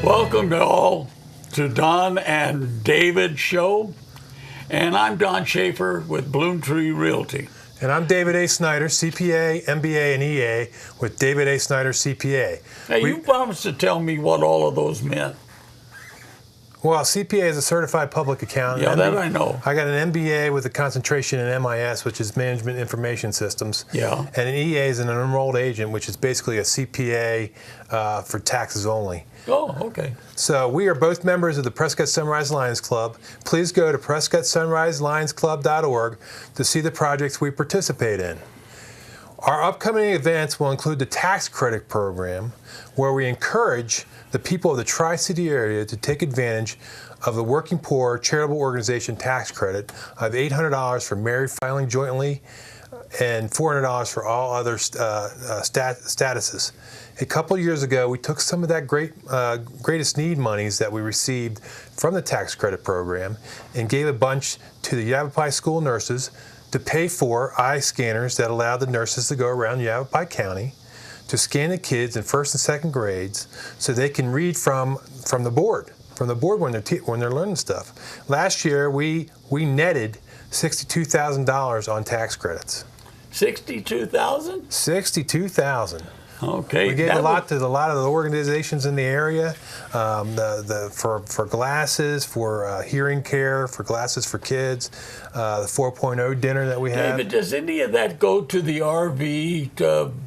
Welcome to all to Don and David show. And I'm Don Shaffer with Bloomtree Realty. And I'm David A. Snyder, CPA, MBA, and EA with David A. Snyder, CPA. Hey, you promised to tell me what all of those meant. Well, CPA is a certified public accountant. Yeah, that I know. I got an MBA with a concentration in MIS, which is Management Information Systems. Yeah. And an EA is an enrolled agent, which is basically a CPA for taxes only. Oh, okay. So we are both members of the Prescott Sunrise Lions Club. Please go to PrescottSunriseLionsClub.org to see the projects we participate in. Our upcoming events will include the tax credit program, where we encourage the people of the Tri-City area to take advantage of the Working Poor Charitable Organization tax credit of $800 for married filing jointly and $400 for all other statuses. A couple years ago, we took some of that greatest need monies that we received from the tax credit program and gave a bunch to the Yavapai school nurses to pay for eye scanners that allowed the nurses to go around Yavapai County to scan the kids in first and second grades so they can read from the board when they're learning stuff. Last year, we netted $62,000 on tax credits. 62,000? 62,000. Okay. We gave a lot to a lot of the organizations in the area, for glasses, for hearing care, for glasses for kids, the 4.0 dinner that we have. David, does any of that go to the RV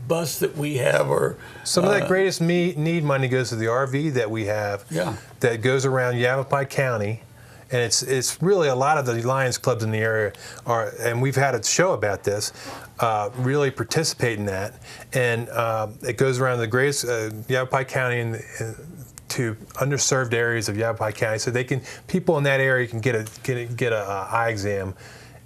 bus that we have, or some of that greatest need money goes to the RV that we have? Yeah. That goes around Yavapai County. And it's really a lot of the Lions clubs in the area are, and we've had a show about this, really participate in that. And it goes around the greatest Yavapai County and to underserved areas of Yavapai County, so people in that area can get a eye exam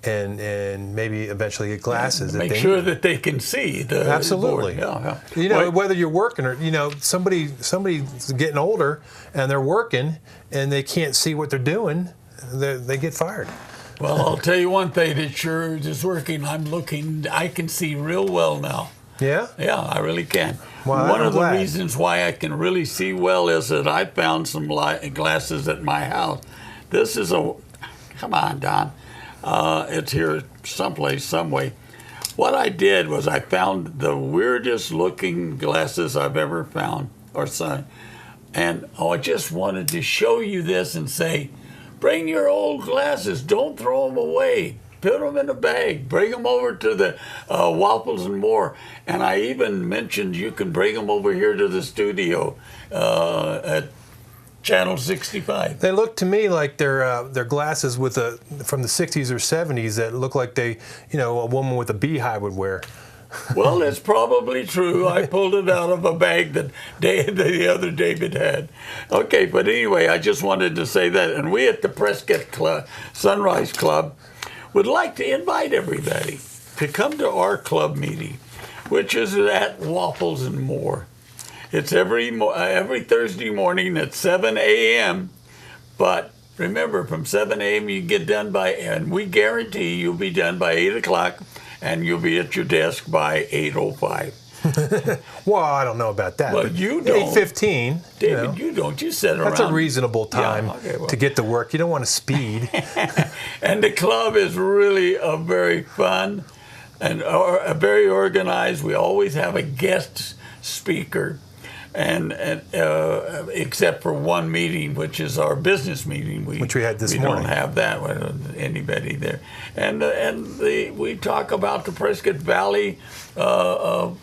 and maybe eventually get glasses. Make sure that they can see the absolutely board. Yeah. You know, whether you're working or somebody's getting older and they're working and they can't see what they're doing, they get fired. Well, I'll tell you one thing that sure is working. I can see real well now. Yeah? Yeah, I really can. Well, one of the reasons why I can really see well is that I found some glasses at my house. This is come on, Don. It's here someplace, some way. What I did was I found the weirdest looking glasses I've ever found, and I just wanted to show you this and say, bring your old glasses. Don't throw them away. Put them in a bag. Bring them over to the Waffles and More. And I even mentioned you can bring them over here to the studio at Channel 65. They look to me like they're glasses from the 60s or 70s that look like a woman with a beehive would wear. Well, it's probably true. I pulled it out of a bag that the other David had. Okay, but anyway, I just wanted to say that. And we at the Prescott Sunrise Club would like to invite everybody to come to our club meeting, which is at Waffles and More. It's every Thursday morning at 7 a.m. But remember, from 7 a.m. you get done and we guarantee you'll be done by 8 o'clock, and you'll be at your desk by 8:05. Well, I don't know about that. Well, you don't. 8:15. David, you don't. You sit around. That's a reasonable time to get to work. You don't want to speed. And the club is really very fun and very organized. We always have a guest speaker. And except for one meeting, which is our business meeting, which we had this morning. We don't have that with anybody there, and we talk about the Prescott Valley paper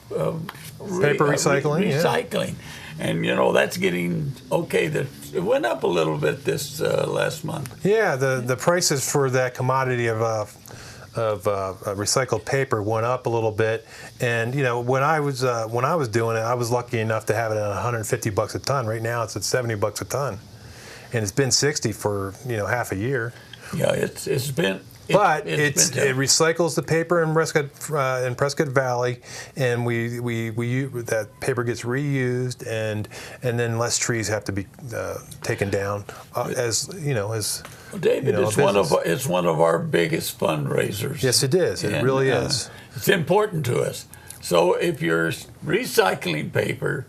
recycling, recycling, and that's getting okay. It went up a little bit this last month. Yeah, the prices for that commodity of recycled paper went up a little bit, and when I was doing it, I was lucky enough to have it at $150 a ton. Right now, it's at $70 a ton, and it's been $60 for half a year. Yeah, it's been. But it recycles the paper in Prescott Valley, and that paper gets reused, and then less trees have to be taken down David, it's one of our biggest fundraisers. Yes, it is. It really is. It's important to us. So if you're recycling paper,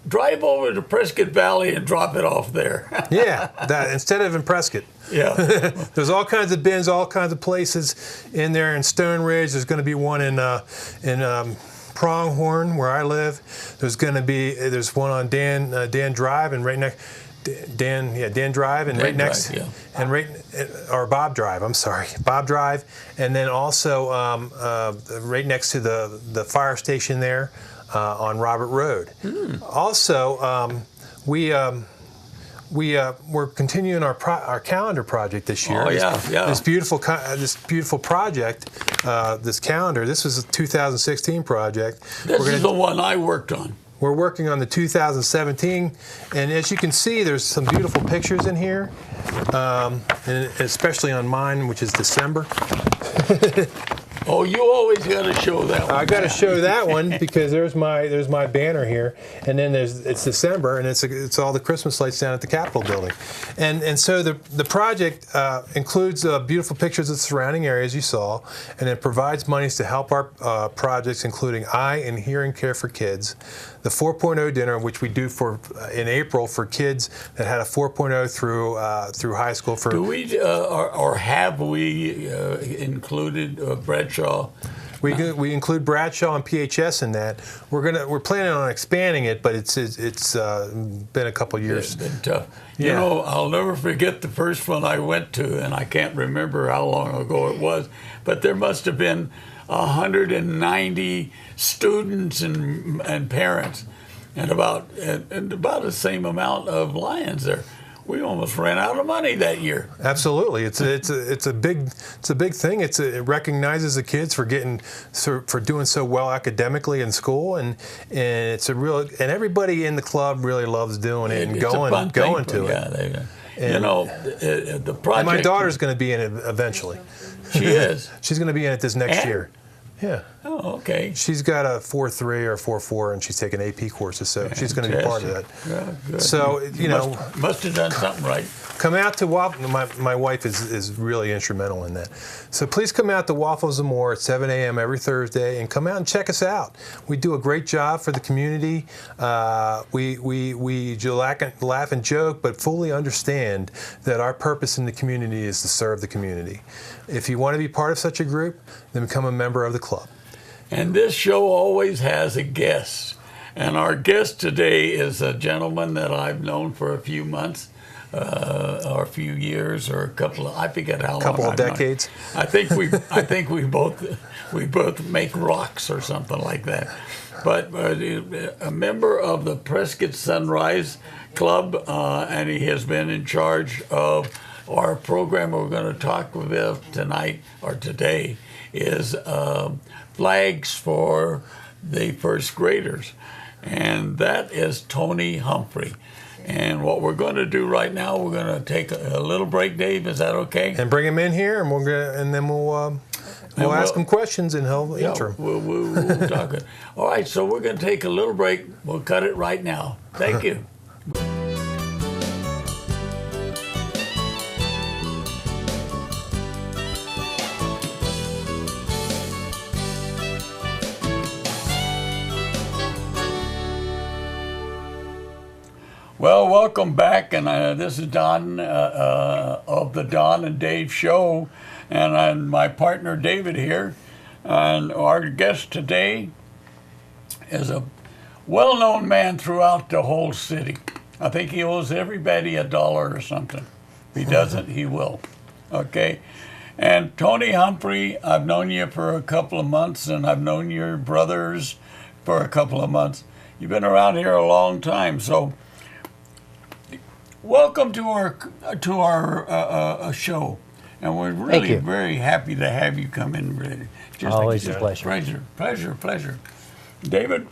drive over to Prescott Valley and drop it off there. Yeah, that instead of in Prescott. Yeah. There's all kinds of bins, all kinds of places in there. In Stone Ridge, there's going to be one in Pronghorn, where I live. There's one on Dan Drive, and right next Dan Drive, and right next, Drive, yeah. and right or Bob Drive. I'm sorry, Bob Drive, and then also right next to the fire station there on Robert Road. Also, we're continuing our calendar project this year. Oh yeah, yeah. This beautiful project, this calendar. This was a 2016 project. This is the one I worked on. We're working on the 2017, and as you can see, there's some beautiful pictures in here, and especially on mine, which is December. Oh, you always got to show that one. I got to show that one because there's my banner here, and then it's December, and it's all the Christmas lights down at the Capitol building, and so the project includes beautiful pictures of the surrounding areas you saw, and it provides monies to help our projects, including eye and hearing care for kids, the 4.0 dinner, which we do in April for kids that had a 4.0 through high school. Do we or have we included Bradshaw? We include Bradshaw and PHS in that. We're planning on expanding it, but it's been a couple years. It's been tough. Yeah. You know, I'll never forget the first one I went to, and I can't remember how long ago it was, but there must have been 190 students and parents, and about the same amount of Lions there. We almost ran out of money that year. Absolutely, it's a big thing. It recognizes the kids for doing so well academically in school, and it's a real, and everybody in the club really loves doing it and going to it. You know, the project. And my daughter's going to be in it eventually. She is. She's going to be in it this next year. Yeah. Oh, okay. She's got a 4.3 or 4.4, and she's taking AP courses, so she's going to be part of that. Yeah, good. So must have done something right. Come out to Waffle. My wife is really instrumental in that. So please come out to Waffles and More at 7 a.m. every Thursday, and come out and check us out. We do a great job for the community. We laugh and joke, but fully understand that our purpose in the community is to serve the community. If you want to be part of such a group, then become a member of the club. And this show always has a guest. And our guest today is a gentleman that I've known for a few months, or a few years, or I forget how long. A couple of decades. I think we both make rocks or something like that. But a member of the Prescott Sunrise Club, and he has been in charge of our program we're going to talk about tonight or today is flags for the first graders, and that is Tony Humphrey. And what we're going to do right now, we're going to take a little break. Dave, is that okay? And bring him in here, and we'll ask him questions, and he'll answer them. We'll talk. All right, so we're going to take a little break. We'll cut it right now. Thank you. Well, welcome back, and this is Don of the Don and Dave Show, and my partner David here, and our guest today is a well-known man throughout the whole city. I think he owes everybody $1 or something. If he doesn't, he will. Okay? And Tony Humphrey, I've known you for a couple of months, and I've known your brothers for a couple of months. You've been around here a long time, so welcome to our show, and we're really very happy to have you come in. Really, always a pleasure. Pleasure. David,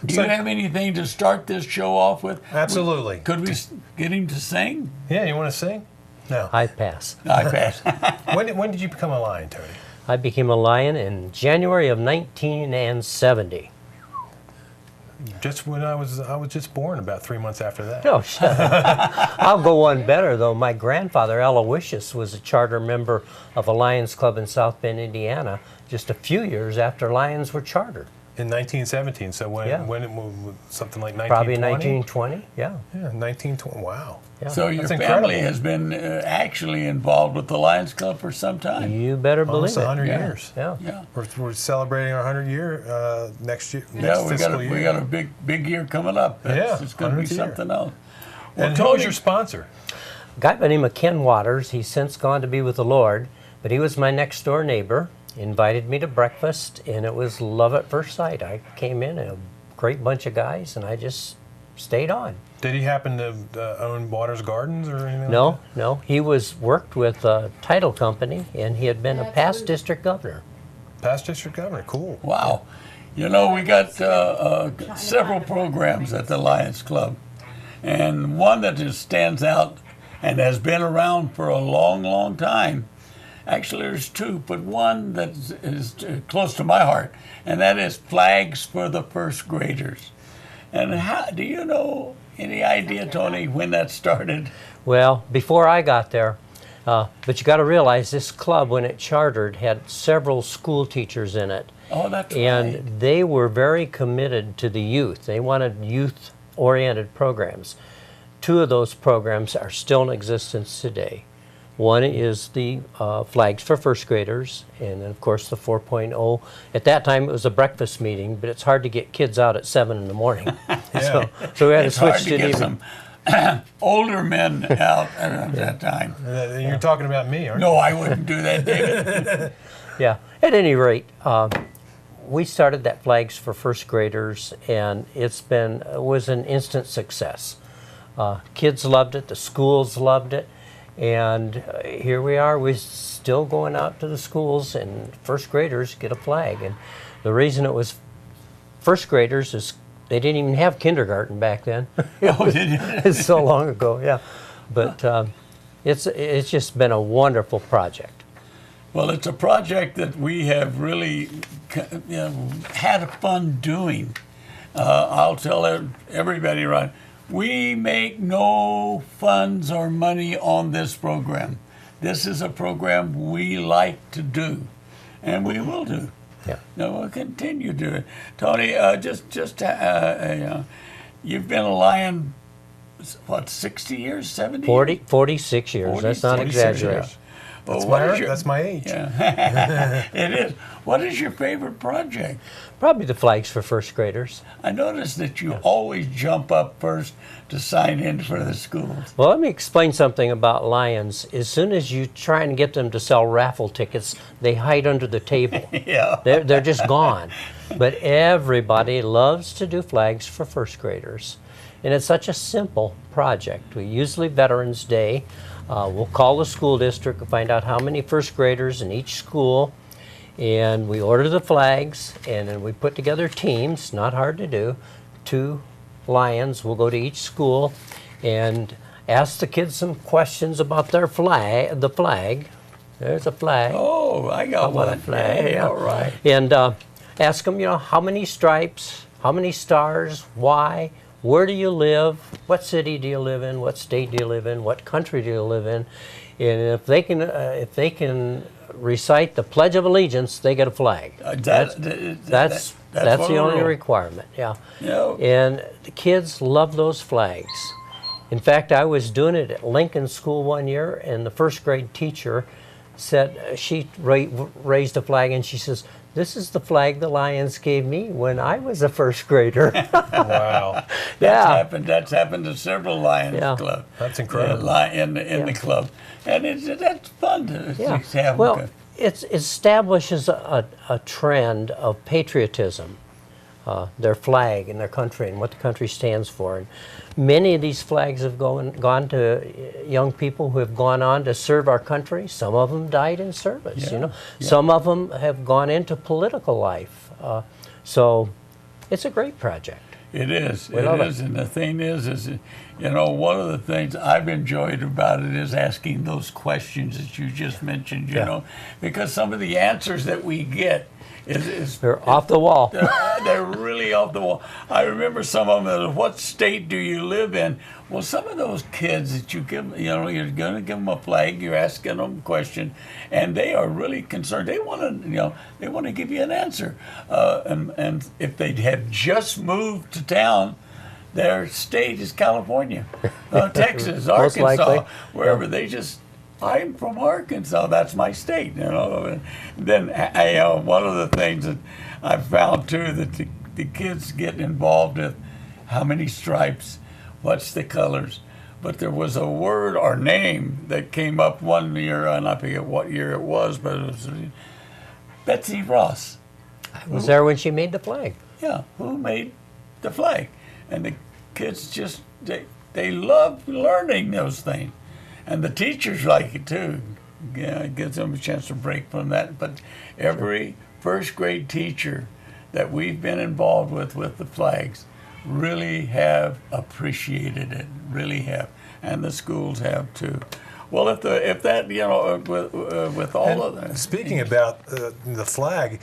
do you have anything to start this show off with? Absolutely. Could we get him to sing? Yeah, you want to sing? No. I pass. I pass. When did you become a Lion, Tony? I became a Lion in January of 1970. Just when I was just born, about 3 months after that. Oh, shut up. I'll go one better, though. My grandfather, Aloysius, was a charter member of a Lions Club in South Bend, Indiana, just a few years after Lions were chartered. In 1917. So when Yeah. when it moved, something like 1920. Probably 1920. Yeah. Yeah, 1920. Wow. Yeah. So your That's family incredible. has been actually involved with the Lions Club for some time. You better believe Almost it. 100 Yeah. years. Yeah. Yeah. We're celebrating our 100 year next year. Yeah, Next we fiscal got year. we got a big year coming up. Yeah, It's going to be 100th year. something else. And Well, who was your sponsor? A guy by the name of Ken Waters. He's since gone to be with the Lord, but he was my next door neighbor. Invited me to breakfast, and it was love at first sight. I came in, a great bunch of guys, and I just stayed on. Did he happen to own Waters Gardens or anything? No, like no, he was worked with a title company, and he had been a past district governor. that? Past district governor. Cool. Wow. You know, we got several programs at the Lions Club, and one that just stands out and has been around for a long, long time. Actually, there's two, but one that is close to my heart, and that is Flags for the First Graders. And how do you know any idea, Tony, when that started? Well, before I got there, but you got to realize this club, when it chartered, had several school teachers in it. Oh, that's And right. they were very committed to the youth. They wanted youth-oriented programs. Two of those programs are still in existence today. One is the Flags for First Graders, and then of course the 4.0. At that time it was a breakfast meeting, but it's hard to get kids out at 7 in the morning. So we had It's to switch hard to to an get evening. some older men out at that time. And you're talking about me, aren't No, I wouldn't do that, David. Yeah. At any rate, we started that Flags for First Graders, and it was an instant success. Kids loved it, the schools loved it, and here we are. We're still going out to the schools, and first graders get a flag. And the reason it was first graders is they didn't even have kindergarten back then. Oh, did you? It's so long ago, yeah. But it's just been a wonderful project. Well, it's a project that we have really had fun doing. I'll tell everybody right. We make no funds or money on this program. This is a program we like to do, and we will do. Yeah. No, we'll continue to do it. Tony, you've been a Lion, what, 60 years, 70 years? 46 years. That's not 46 exaggerating. years. Well, That's my age. Yeah. It is. What is your favorite project? Probably the Flags for First Graders. I noticed that you always jump up first to sign in for the schools. Well, let me explain something about Lions. As soon as you try and get them to sell raffle tickets, they hide under the table. Yeah. They're just gone. But everybody loves to do Flags for First Graders. And it's such a simple project. We usually Veterans Day. We'll call the school district and find out how many first graders in each school, and we order the flags, and then we put together teams, not hard to do. 2 Lions will go to each school and ask the kids some questions about their flag, the flag. There's a flag. Oh, I got About one. a flag, Hey, yeah. all right. And ask them, how many stripes, how many stars, why, where do you live, what city do you live in, what state do you live in, what country do you live in, and if they can recite the Pledge of Allegiance, they get a flag. That's the only requirement. Yeah. Yeah. And the kids love those flags. In fact, I was doing it at Lincoln School one year, and the first grade teacher said, she raised a flag, and she says, "This is the flag the Lions gave me when I was a first grader." Wow. Yeah. That's happened to several Lions Yeah. Club. That's incredible. In the club, and that's fun to Yeah. have. Well, it establishes a trend of patriotism, their flag and their country and what the country stands for. And many of these flags have gone to young people who have gone on to serve our country. Some of them died in service. Yeah. Some of them have gone into political life. So it's a great project. It is. We love It is. And the thing is, one of the things I've enjoyed about it is asking those questions that you just mentioned, you Yeah. know, because some of the answers that we get They're off the wall. They're really off the wall. I remember some of them. What state do you live in? Well, some of those kids that you give, you know, you're going to give them a flag. You're asking them a question, and they are really concerned. They want to, you know, they want to give you an answer. And if they had just moved to town, their state is California, Texas, Most Arkansas, likely. wherever. They just, I'm from Arkansas. That's my state. You know. And then one of the things that I found too that the kids get involved with how many stripes, what's the colors. But there was a word or name that came up one year, and I forget what year it was, but it was Betsy Ross. I was there when she made the flag. Yeah, who made the flag? And the kids just they love learning those things. And the teachers like it too. Yeah, it gives them a chance to break from that. But every first grade teacher that we've been involved with the flags really have appreciated it, really have. And the schools have too. Well, if that, you know, with all of that. Speaking about the flag,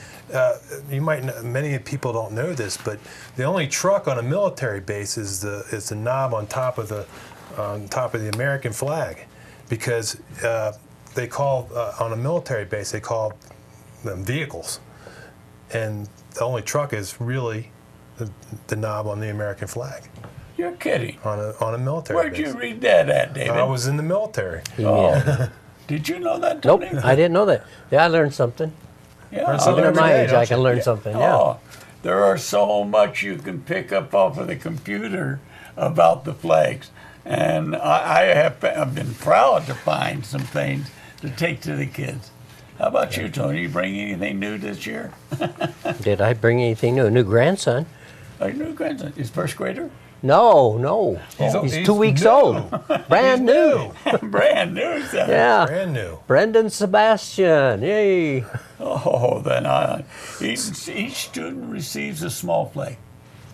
you might know, many people don't know this, but the only truck on a military base is the knob on top of the American flag, because they call on a military base they call them vehicles, and the only truck is really the knob on the American flag. You're kidding. On a military Where'd base. you read that at, David? I was in the military. Yeah. Did you know that, Nope, Tony? I didn't know that. Yeah, I learned something. Yeah. Learn something Even at every my day, age, don't I can you? learn something. Yeah. Oh, there are so much you can pick up off of the computer about the flags. And I've been proud to find some things to take to the kids. How about you, Tony? You bring anything new this year? Did I bring anything new? A new grandson? Your new grandson is first grader? No. He's 2 weeks new. old. Brand new. Brand new, son. Yeah. Brand new. Brendan Sebastian. Yay. Oh, then each student receives a small flag.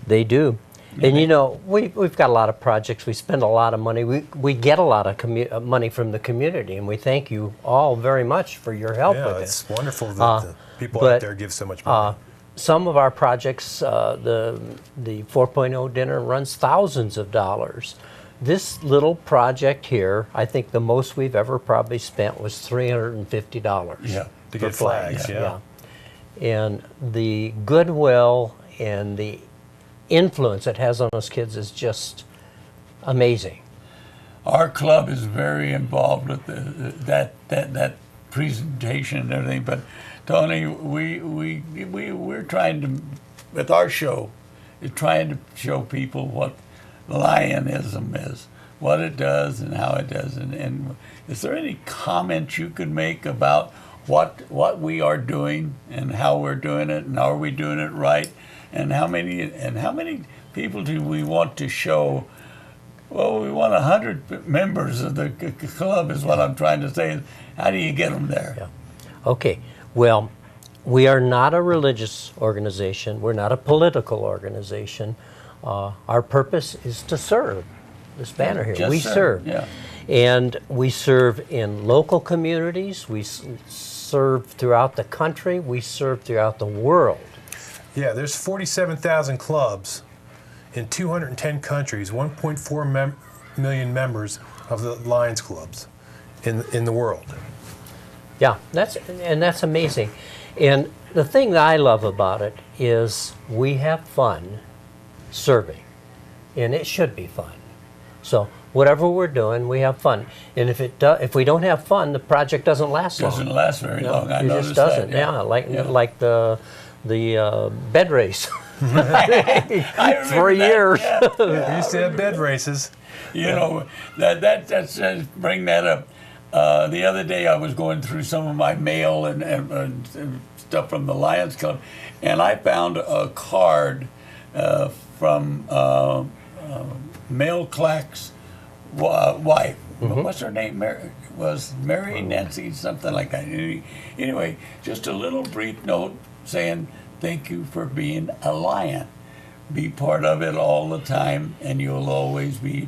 They do. And you know, we've got a lot of projects. We spend a lot of money. We get a lot of money from the community, and we thank you all very much for your help with it. It's wonderful that the people out there give so much money. Some of our projects, the 4.0 dinner runs thousands of dollars. This little project here, I think the most we've ever probably spent was $350. Yeah. To get flags, yeah. And the goodwill and the influence it has on those kids is just amazing. Our club is very involved with that presentation and everything. But Tony, we're trying to, with our show, is trying to show people what Lionism is, what it does and how it does. And is there any comments you could make about what we are doing and how we're doing it, and are we doing it right? And how many people do we want to show? Well, we want 100 members of the club is what I'm trying to say. How do you get them there? Yeah. Okay. Well, we are not a religious organization. We're not a political organization. Our purpose is to serve. This banner here, Just we serve. Yeah. And we serve in local communities. We serve throughout the country. We serve throughout the world. Yeah, there's 47,000 clubs in 210 countries, 1.4 million members of the Lions clubs in the world. Yeah, that's amazing. And the thing that I love about it is we have fun serving, and it should be fun. So whatever we're doing, we have fun. And if we don't have fun, the project doesn't last long. Doesn't last very long. I It noticed just doesn't. that. Yeah, like the bed race. I remember For that. years. Yeah, We yeah. used to have bed races. You know, that's bring that up. The other day I was going through some of my mail and stuff from the Lions Club, and I found a card from Mel Clack's wife. Mm-hmm. What's her name? Mary Nancy, something like that. Anyway, just a little brief note saying thank you for being a Lion. Be part of it all the time, and you'll always be.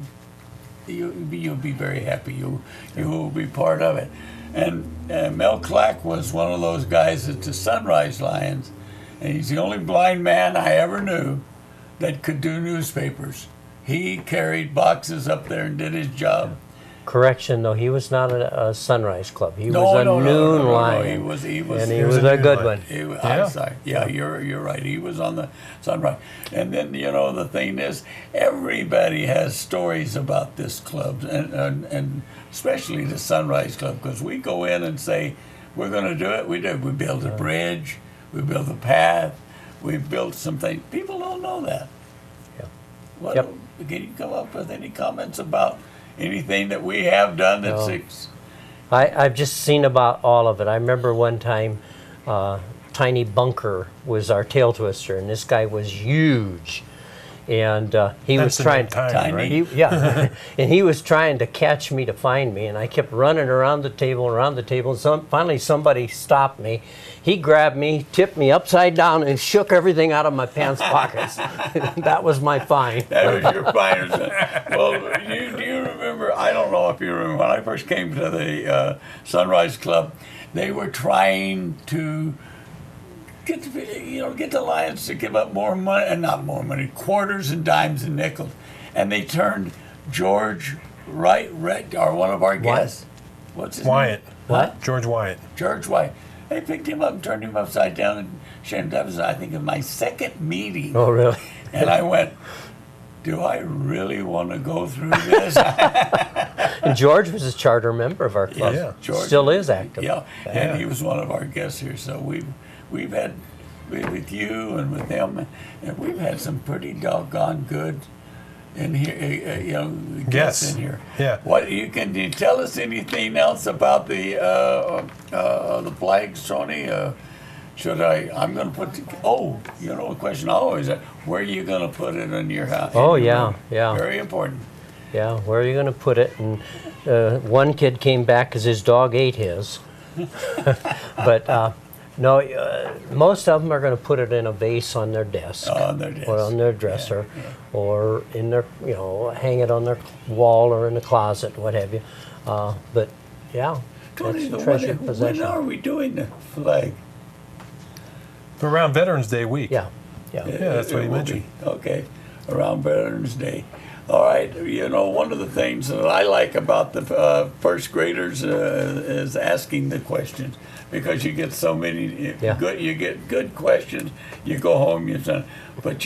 You'll be very happy. You will be part of it. And Mel Clack was one of those guys at the Sunrise Lions and he's the only blind man I ever knew that could do newspapers. He carried boxes up there and did his job. Correction, though, he was not a Sunrise Club. He was a noon lion. He was a good one. I'm sorry. Yeah, you're right. He was on the Sunrise. And then, the thing is, everybody has stories about this club, and especially the Sunrise Club, because we go in and say, we're going to do it. We do. We build a bridge. We build a path. We built some things. People don't know that. Yeah. Can you come up with any comments about anything that we have done that's... I've just seen about all of it. I remember one time Tiny Bunker was our tail twister, and this guy was huge. And he was trying tiny, right? And he was trying to catch me to find me, and I kept running around the table. Finally, somebody stopped me. He grabbed me, tipped me upside down, and shook everything out of my pants pockets. That was my find. That was your find. Well, do you remember? I don't know if you remember when I first came to the Sunrise Club. They were trying to get the Lions to give up more money, and not more money, quarters and dimes and nickels, and they turned George Wright, or one of our guests. What's his Wyatt. name? What? George Wyatt. George Wyatt. They picked him up and turned him upside down and shamed him. That was, I think, in my second meeting. Oh, really? And I went, do I really want to go through this? And George was a charter member of our club. Yeah. George, Still is active. Yeah, and he was one of our guests here. So we've had, with you and with them, and we've had some pretty doggone good in here, guests in here. Yeah. Can you tell us anything else about the flags, Tony? I'm going to put. A question I always ask: where are you going to put it in your house? Oh, yeah. Very important. Yeah, where are you going to put it? And one kid came back because his dog ate his. But no, most of them are going to put it in a vase on their desk. On their desk. Or on their dresser. Or in their, hang it on their wall or in the closet, what have you. But, yeah, Tony, it's a treasured possession. when are we doing the flag? Around Veterans Day week. Yeah. That's what he mentioned. Okay, around Veterans Day. All right, one of the things that I like about the first graders is asking the questions, because you get so many good. You get good questions. You go home, you've done. But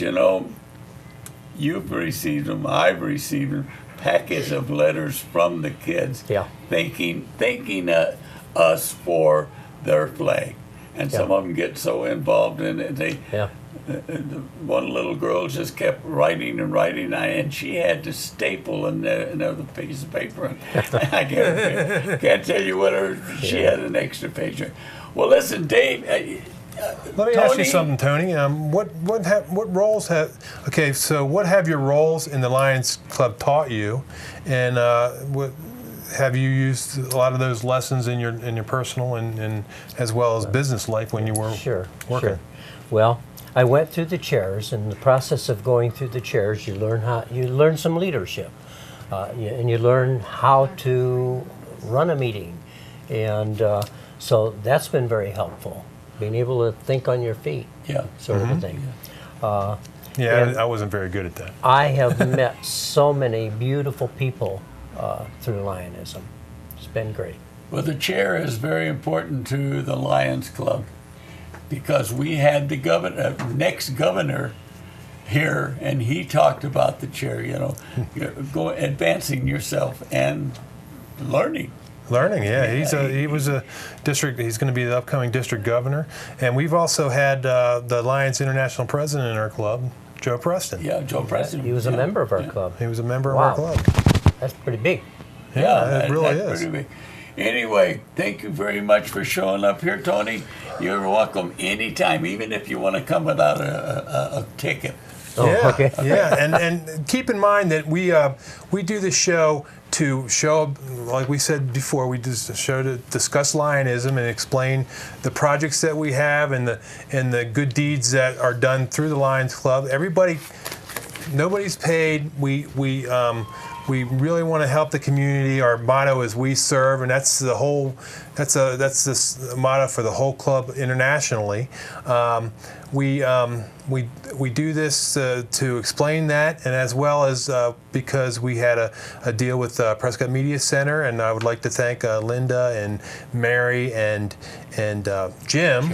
you've received them. I've received them. Packets of letters from the kids, thanking us for their flag, and some of them get so involved in it. One little girl just kept writing and writing, and she had to staple another piece of paper. I can't tell you she had an extra page. Well, listen, Dave. Let me ask you something, Tony. What roles have? Okay, so what have your roles in the Lions Club taught you, and have you used a lot of those lessons in your personal and as well as business life when you were working? Sure. Well, I went through the chairs. In the process of going through the chairs, you learn some leadership, and you learn how to run a meeting, and so that's been very helpful. Being able to think on your feet, sort of a thing. I wasn't very good at that. I have met so many beautiful people through Lionism. It's been great. Well, the chair is very important to the Lions Club, because we had the next governor here, and he talked about the chair. Advancing yourself and learning. He was a district. He's going to be the upcoming district governor, and we've also had the Lions International President in our club, Joe Preston. Yeah, Joe Preston. He was a member of our club. He was a member of our club. That's pretty big. It really is. Pretty big. Anyway, thank you very much for showing up here, Tony. You're welcome anytime, even if you want to come without a ticket. Okay. And keep in mind that we do this show to show, like we said before, we just show to discuss Lionism and explain the projects that we have and the good deeds that are done through the Lions Club. Nobody's paid. We we really want to help the community. Our motto is "We serve," and that's the whole. That's the motto for the whole club internationally. We do this to explain that, and as well as because we had a deal with Prescott Media Center, and I would like to thank Linda and Mary and Jim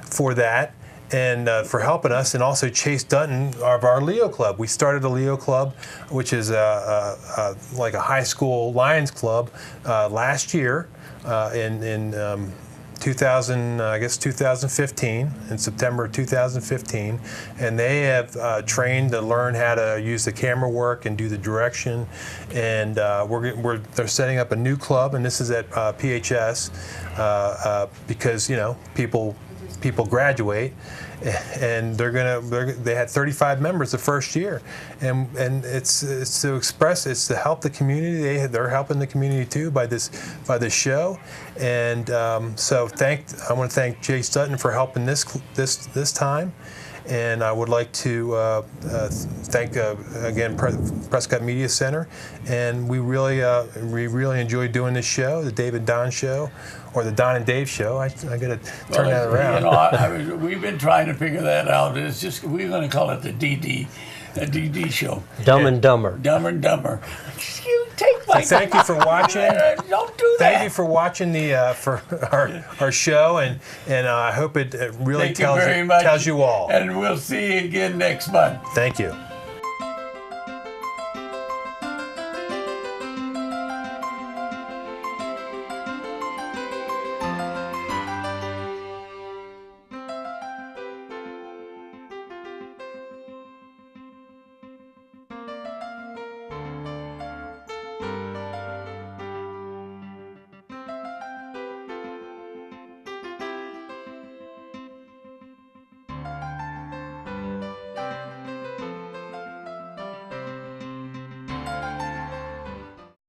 for that. And for helping us, and also Chase Dutton of our Leo Club. We started a Leo Club, which is like a high school Lions Club, last year in 2015, in September 2015, and they have trained to learn how to use the camera work and do the direction, and they're setting up a new club, and this is at PHS because people graduate, and they had 35 members the first year, and it's to express, it's to help the community. They're helping the community too by this show, and so I want to thank Jay Sutton for helping this time. And I would like to thank again Prescott Media Center, and we really enjoy doing this show, the Dave and Don show, or the Don and Dave show. I got to turn that around. We've been trying to figure that out. It's just we're going to call it the DD show. Dumb and Dumber. Dumb and Dumber. You take my. Thank you for watching. Don't do that. Thank you for watching for our show, and I hope it really tells you all. And we'll see you again next month. Thank you.